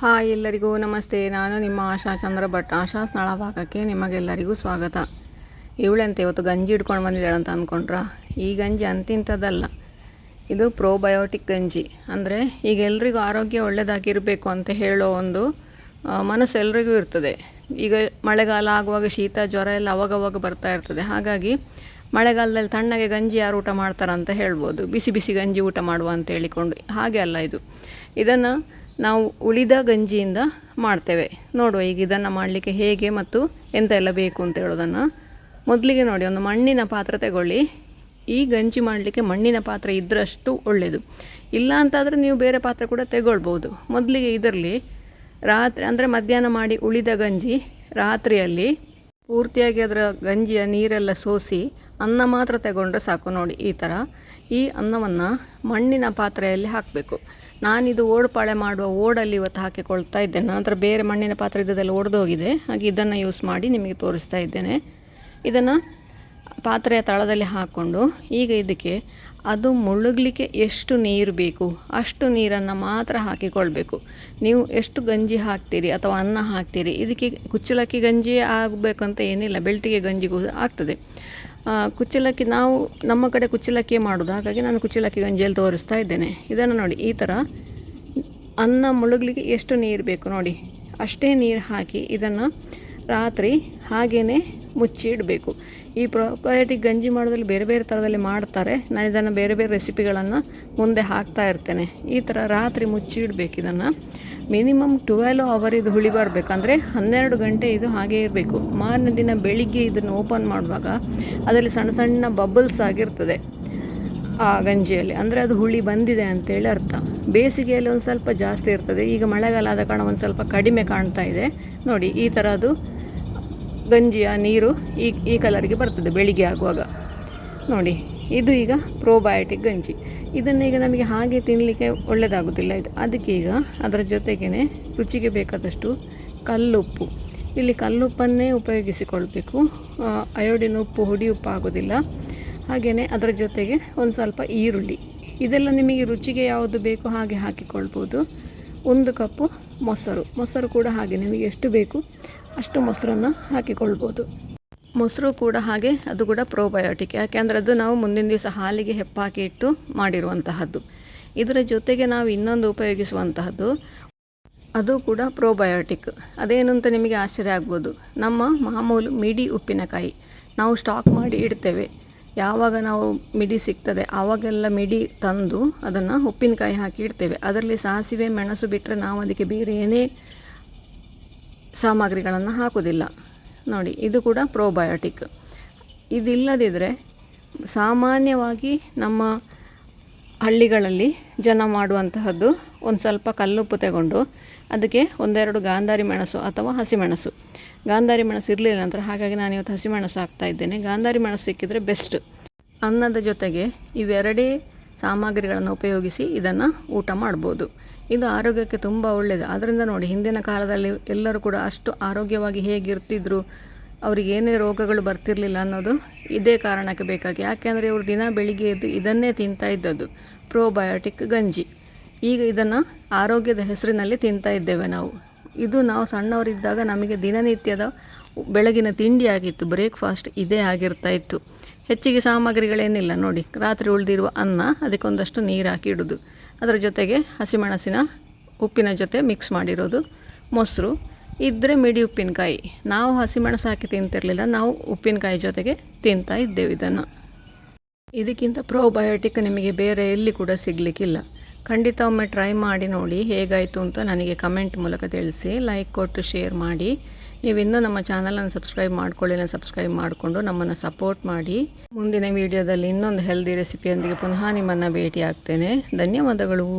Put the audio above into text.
Hi ಎಲ್ಲರಿಗೂ ನಮಸ್ತೆ. ನಾನು ನಿಮ್ಮ ಆಶಾ ಚಂದ್ರ ಭಟ್. ಆಶಾ ಸ್ನಳ ಭಾಗಕ್ಕೆ ನಿಮಗೆಲ್ಲರಿಗೂ ಸ್ವಾಗತ. ಇವಳಂತೆ ಇವತ್ತು ಗಂಜಿ ಹಿಡ್ಕೊಂಡು ಬಂದಿದ್ದಾಳೆ ಅಂತ ಅಂದ್ಕೊಂಡ್ರ? ಈ ಗಂಜಿ ಅಂತಿಂಥದ್ದಲ್ಲ, ಇದು ಪ್ರೋಬಯೋಟಿಕ್ ಗಂಜಿ. ಅಂದರೆ ಈಗ ಎಲ್ರಿಗೂ ಆರೋಗ್ಯ ಒಳ್ಳೆಯದಾಗಿರಬೇಕು ಅಂತ ಹೇಳೋ ಒಂದು ಮನಸ್ಸು ಎಲ್ರಿಗೂ ಇರ್ತದೆ. ಈಗ ಮಳೆಗಾಲ ಆಗುವಾಗ ಶೀತ ಜ್ವರ ಎಲ್ಲ ಅವಾಗವಾಗ ಬರ್ತಾ ಇರ್ತದೆ. ಹಾಗಾಗಿ ಮಳೆಗಾಲದಲ್ಲಿ ತಣ್ಣಗೆ ಗಂಜಿ ಯಾರು ಊಟ ಮಾಡ್ತಾರಂತ ಹೇಳ್ಬೋದು, ಬಿಸಿ ಬಿಸಿ ಗಂಜಿ ಊಟ ಮಾಡುವ ಅಂತ ಹೇಳಿಕೊಂಡು. ಹಾಗೆ ಅಲ್ಲ, ಇದನ್ನು ನಾವು ಉಳಿದ ಗಂಜಿಯಿಂದ ಮಾಡ್ತೇವೆ. ನೋಡುವ ಈಗ ಇದನ್ನು ಮಾಡಲಿಕ್ಕೆ ಹೇಗೆ ಮತ್ತು ಎಂತ ಎಲ್ಲ ಬೇಕು ಅಂತ ಹೇಳೋದನ್ನು. ಮೊದಲಿಗೆ ನೋಡಿ, ಒಂದು ಮಣ್ಣಿನ ಪಾತ್ರೆ ತಗೊಳ್ಳಿ. ಈ ಗಂಜಿ ಮಾಡಲಿಕ್ಕೆ ಮಣ್ಣಿನ ಪಾತ್ರೆ ಇದ್ದರಷ್ಟು ಒಳ್ಳೆಯದು. ಇಲ್ಲ ಅಂತಾದರೆ ನೀವು ಬೇರೆ ಪಾತ್ರೆ ಕೂಡ ತಗೊಳ್ಬೋದು. ಮೊದಲಿಗೆ ಇದರಲ್ಲಿ ರಾತ್ರಿ ಅಂದರೆ ಮಧ್ಯಾಹ್ನ ಮಾಡಿ ಉಳಿದ ಗಂಜಿ ರಾತ್ರಿಯಲ್ಲಿ ಪೂರ್ತಿಯಾಗಿ ಅದರ ಗಂಜಿಯ ನೀರೆಲ್ಲ ಸೋಸಿ ಅನ್ನ ಮಾತ್ರ ತಗೊಂಡ್ರೆ ಸಾಕು. ನೋಡಿ ಈ ಥರ ಈ ಅನ್ನವನ್ನು ಮಣ್ಣಿನ ಪಾತ್ರೆಯಲ್ಲಿ ಹಾಕಬೇಕು. ನಾನಿದು ಓಡ್ಪಾಳೆ ಮಾಡುವ ಓಡಲ್ಲಿ ಇವತ್ತು ಹಾಕಿಕೊಳ್ತಾ ಇದ್ದೇನೆ. ನಂತರ ಬೇರೆ ಮಣ್ಣಿನ ಪಾತ್ರೆ ಇದ್ದದೆಲ್ಲ ಒಡೆದೋಗಿದೆ, ಹಾಗೆ ಇದನ್ನು ಯೂಸ್ ಮಾಡಿ ನಿಮಗೆ ತೋರಿಸ್ತಾ ಇದ್ದೇನೆ. ಇದನ್ನು ಪಾತ್ರೆಯ ತಳದಲ್ಲಿ ಹಾಕ್ಕೊಂಡು ಈಗ ಇದಕ್ಕೆ ಅದು ಮುಳುಗಲಿಕ್ಕೆ ಎಷ್ಟು ನೀರು ಬೇಕು ಅಷ್ಟು ನೀರನ್ನು ಮಾತ್ರ ಹಾಕಿಕೊಳ್ಬೇಕು. ನೀವು ಎಷ್ಟು ಗಂಜಿ ಹಾಕ್ತೀರಿ ಅಥವಾ ಅನ್ನ ಹಾಕ್ತೀರಿ, ಇದಕ್ಕೆ ಕುಚ್ಚಲಕ್ಕಿ ಗಂಜಿ ಆಗಬೇಕಂತ ಏನಿಲ್ಲ, ಬೆಳ್ತಿಗೆ ಗಂಜಿಗೂ ಆಗ್ತದೆ. ಕುಚ್ಚಲಕ್ಕಿ ನಾವು ನಮ್ಮ ಕಡೆ ಕುಚ್ಚಲಕ್ಕಿಯೇ ಮಾಡೋದು, ಹಾಗಾಗಿ ನಾನು ಕುಚ್ಚಲಕ್ಕಿ ಗಂಜಿಯಲ್ಲಿ ತೋರಿಸ್ತಾ ಇದ್ದೇನೆ. ಇದನ್ನು ನೋಡಿ, ಈ ಥರ ಅನ್ನ ಮುಳುಗಲಿಕ್ಕೆ ಎಷ್ಟು ನೀರು ಬೇಕು ನೋಡಿ ಅಷ್ಟೇ ನೀರು ಹಾಕಿ ಇದನ್ನು ರಾತ್ರಿ ಹಾಗೇ ಮುಚ್ಚಿ ಇಡಬೇಕು. ಈ ಪ್ರೋಬಯೋಟಿಕ್ ಗಂಜಿ ಮಾಡೋದ್ರಲ್ಲಿ ಬೇರೆ ಬೇರೆ ಥರದಲ್ಲಿ ಮಾಡ್ತಾರೆ. ನಾನು ಇದನ್ನು ಬೇರೆ ಬೇರೆ ರೆಸಿಪಿಗಳನ್ನು ಮುಂದೆ ಹಾಕ್ತಾ ಇರ್ತೇನೆ. ಈ ಥರ ರಾತ್ರಿ ಮುಚ್ಚಿ ಇಡಬೇಕು. ಇದನ್ನು ಮಿನಿಮಮ್ 12 ಅವರ್ ಇದು ಹುಳಿ ಬರಬೇಕಂದ್ರೆ 12 ಗಂಟೆ ಇದು ಹಾಗೇ ಇರಬೇಕು. ಮಾರನೇ ದಿನ ಬೆಳಿಗ್ಗೆ ಇದನ್ನು ಓಪನ್ ಮಾಡುವಾಗ ಅದರಲ್ಲಿ ಸಣ್ಣ ಸಣ್ಣ ಬಬಲ್ಸ್ ಆಗಿರ್ತದೆ ಆ ಗಂಜಿಯಲ್ಲಿ, ಅಂದರೆ ಅದು ಹುಳಿ ಬಂದಿದೆ ಅಂತೇಳಿ ಅರ್ಥ. ಬೇಸಿಗೆಯಲ್ಲಿ ಒಂದು ಸ್ವಲ್ಪ ಜಾಸ್ತಿ ಇರ್ತದೆ, ಈಗ ಮಳೆಗಾಲ ಆದ ಕಾರಣ ಒಂದು ಸ್ವಲ್ಪ ಕಡಿಮೆ ಕಾಣ್ತಾ ಇದೆ. ನೋಡಿ ಈ ಥರ ಅದು ಗಂಜಿಯ ನೀರು ಈ ಕಲರ್ಗೆ ಬರ್ತದೆ ಬೆಳಿಗ್ಗೆ ಆಗುವಾಗ. ನೋಡಿ ಇದು ಈಗ ಪ್ರೋಬಯೋಟಿಕ್ ಗಂಜಿ. ಇದನ್ನು ಈಗ ನಮಗೆ ಹಾಗೆ ತಿನ್ನಲಿಕ್ಕೆ ಒಳ್ಳೆಯದಾಗೋದಿಲ್ಲ. ಅದಕ್ಕೆ ಈಗ ಅದರ ಜೊತೆಗೇ ರುಚಿಗೆ ಬೇಕಾದಷ್ಟು ಕಲ್ಲುಪ್ಪು, ಇಲ್ಲಿ ಕಲ್ಲುಪ್ಪನ್ನೇ ಉಪಯೋಗಿಸಿಕೊಳ್ಬೇಕು. ಅಯೋಡಿನ್ ಉಪ್ಪು, ಹುಡಿ ಉಪ್ಪು ಆಗೋದಿಲ್ಲ. ಹಾಗೆಯೇ ಅದರ ಜೊತೆಗೆ ಒಂದು ಸ್ವಲ್ಪ ಈರುಳ್ಳಿ, ಇದೆಲ್ಲ ನಿಮಗೆ ರುಚಿಗೆ ಯಾವುದು ಬೇಕು ಹಾಗೆ ಹಾಕಿಕೊಳ್ಬೋದು. 1 ಕಪ್ಪು ಮೊಸರು ಕೂಡ ಹಾಗೆ ನಿಮಗೆ ಎಷ್ಟು ಬೇಕು ಅಷ್ಟು ಮೊಸರನ್ನು ಹಾಕಿಕೊಳ್ಬೋದು. ಮೊಸರು ಕೂಡ ಹಾಗೆ, ಅದು ಕೂಡ ಪ್ರೋಬಯೋಟಿಕ್. ಯಾಕೆಂದರೆ ಅದು ನಾವು ಮುಂದಿನ ದಿವಸ ಹಾಲಿಗೆ ಹೆಪ್ಪಾಕಿ ಇಟ್ಟು ಮಾಡಿರುವಂತಹದ್ದು. ಇದರ ಜೊತೆಗೆ ನಾವು ಇನ್ನೊಂದು ಉಪಯೋಗಿಸುವಂತಹದ್ದು, ಅದು ಕೂಡ ಪ್ರೋಬಯೋಟಿಕ್. ಅದೇನು ಅಂತ ನಿಮಗೆ ಆಶ್ಚರ್ಯ ಆಗ್ಬೋದು. ನಮ್ಮ ಮಾಮೂಲು ಮಿಡಿ ಉಪ್ಪಿನಕಾಯಿ ನಾವು ಸ್ಟಾಕ್ ಮಾಡಿ ಇಡ್ತೇವೆ. ಯಾವಾಗ ನಾವು ಮಿಡಿ ಸಿಗ್ತದೆ ಆವಾಗೆಲ್ಲ ಮಿಡಿ ತಂದು ಅದನ್ನು ಉಪ್ಪಿನಕಾಯಿ ಹಾಕಿ ಇಡ್ತೇವೆ. ಅದರಲ್ಲಿ ಸಾಸಿವೆ ಮೆಣಸು ಬಿಟ್ಟರೆ ನಾವು ಅದಕ್ಕೆ ಬೇರೆ ಏನೇ ಸಾಮಗ್ರಿಗಳನ್ನು ಹಾಕೋದಿಲ್ಲ. ನೋಡಿ ಇದು ಕೂಡ ಪ್ರೋಬಯೋಟಿಕ್. ಇದಿಲ್ಲದಿದ್ದರೆ ಸಾಮಾನ್ಯವಾಗಿ ನಮ್ಮ ಹಳ್ಳಿಗಳಲ್ಲಿ ಜನ ಮಾಡುವಂತಹದ್ದು, ಒಂದು ಸ್ವಲ್ಪ ಕಲ್ಲುಪ್ಪು ತಗೊಂಡು ಅದಕ್ಕೆ 1-2 ಗಾಂಧಾರಿ ಮೆಣಸು ಅಥವಾ ಹಸಿಮೆಣಸು. ಗಾಂಧಾರಿ ಮೆಣಸು ಇರಲಿಲ್ಲ ನಂತರ, ಹಾಗಾಗಿ ನಾನು ಇವತ್ತು ಹಸಿಮೆಣಸು ಹಾಕ್ತಾ ಇದ್ದೇನೆ. ಗಾಂಧಾರಿ ಮೆಣಸು ಸಿಕ್ಕಿದರೆ ಬೆಸ್ಟ್. ಅನ್ನದ ಜೊತೆಗೆ ಇವೆರಡೇ ಸಾಮಗ್ರಿಗಳನ್ನು ಉಪಯೋಗಿಸಿ ಇದನ್ನು ಊಟ ಮಾಡ್ಬೋದು. ಇದು ಆರೋಗ್ಯಕ್ಕೆ ತುಂಬ ಒಳ್ಳೆಯದು. ಆದ್ದರಿಂದ ನೋಡಿ, ಹಿಂದಿನ ಕಾಲದಲ್ಲಿ ಎಲ್ಲರೂ ಕೂಡ ಅಷ್ಟು ಆರೋಗ್ಯವಾಗಿ ಹೇಗಿರ್ತಿದ್ರು, ಅವ್ರಿಗೆ ಏನೇ ರೋಗಗಳು ಬರ್ತಿರಲಿಲ್ಲ ಅನ್ನೋದು ಇದೇ ಕಾರಣಕ್ಕೆ ಬೇಕಾಗಿ. ಯಾಕೆಂದರೆ ಇವರು ದಿನ ಬೆಳಿಗ್ಗೆ ಎದ್ದು ಇದನ್ನೇ ತಿಂತಾ ಇದ್ದದ್ದು, ಪ್ರೋಬಯೋಟಿಕ್ ಗಂಜಿ. ಈಗ ಇದನ್ನು ಆರೋಗ್ಯದ ಹೆಸರಿನಲ್ಲಿ ತಿಂತಾ ಇದ್ದೇವೆ ನಾವು. ಇದು ನಾವು ಸಣ್ಣವರಿದ್ದಾಗ ನಮಗೆ ದಿನನಿತ್ಯದ ಬೆಳಗಿನ ತಿಂಡಿಯಾಗಿತ್ತು, ಬ್ರೇಕ್ಫಾಸ್ಟ್ ಇದೇ ಆಗಿರ್ತಾ ಇತ್ತು. ಹೆಚ್ಚಿಗೆ ಸಾಮಗ್ರಿಗಳೇನಿಲ್ಲ. ನೋಡಿ, ರಾತ್ರಿ ಉಳಿದಿರುವ ಅನ್ನ, ಅದಕ್ಕೊಂದಷ್ಟು ನೀರು ಹಾಕಿ ಇಡೋದು, ಅದರ ಜೊತೆಗೆ ಹಸಿಮೆಣಸಿನ ಉಪ್ಪಿನ ಜೊತೆ ಮಿಕ್ಸ್ ಮಾಡಿರೋದು, ಮೊಸರು ಇದ್ದರೆ ಮಿಡಿ ಉಪ್ಪಿನಕಾಯಿ. ನಾವು ಹಸಿಮೆಣಸು ಹಾಕಿ ತಿಂತಿರಲಿಲ್ಲ, ನಾವು ಉಪ್ಪಿನಕಾಯಿ ಜೊತೆಗೆ ತಿಂತಾ ಇದ್ದೇವೆ ಇದನ್ನು. ಇದಕ್ಕಿಂತ ಪ್ರೋಬಯೋಟಿಕ್ ನಿಮಗೆ ಬೇರೆ ಎಲ್ಲಿ ಕೂಡ ಸಿಗಲಿಕ್ಕಿಲ್ಲ. ಖಂಡಿತ ಒಮ್ಮೆ ಟ್ರೈ ಮಾಡಿ ನೋಡಿ ಹೇಗಾಯಿತು ಅಂತ ನನಗೆ ಕಮೆಂಟ್ ಮೂಲಕ ತಿಳಿಸಿ. ಲೈಕ್ ಕೊಟ್ಟು ಶೇರ್ ಮಾಡಿ. ನೀವು ಇನ್ನೂ ನಮ್ಮ ಚಾನಲನ್ನು ಸಬ್ಸ್ಕ್ರೈಬ್ ಮಾಡ್ಕೊಳ್ಳಿ, ಸಬ್ಸ್ಕ್ರೈಬ್ ಮಾಡಿಕೊಂಡು ನಮ್ಮನ್ನು ಸಪೋರ್ಟ್ ಮಾಡಿ. ಮುಂದಿನ ವಿಡಿಯೋದಲ್ಲಿ ಇನ್ನೊಂದು ಹೆಲ್ದಿ ರೆಸಿಪಿಯೊಂದಿಗೆ ಪುನಃ ನಿಮ್ಮನ್ನು ಭೇಟಿ ಆಗ್ತೇನೆ. ಧನ್ಯವಾದಗಳು.